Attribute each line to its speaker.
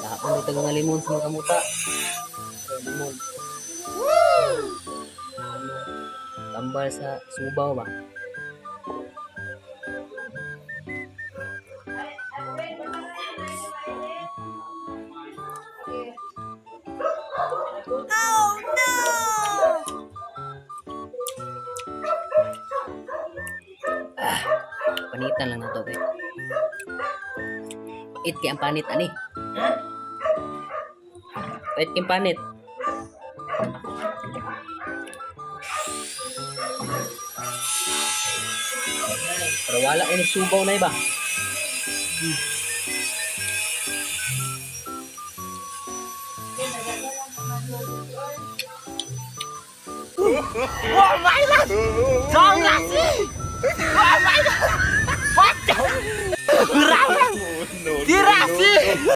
Speaker 1: Tapon may tagang limon sa mga kamuta. Limon. Ano, tambal sa subaw ba? Panitan lang na to, eh. Pait kaya ang panit, ani? Pait kaya ang panit. Pero wala ini subaw na iba.
Speaker 2: Oh my god! Jangan sih! Oh my god! What the? Berapa?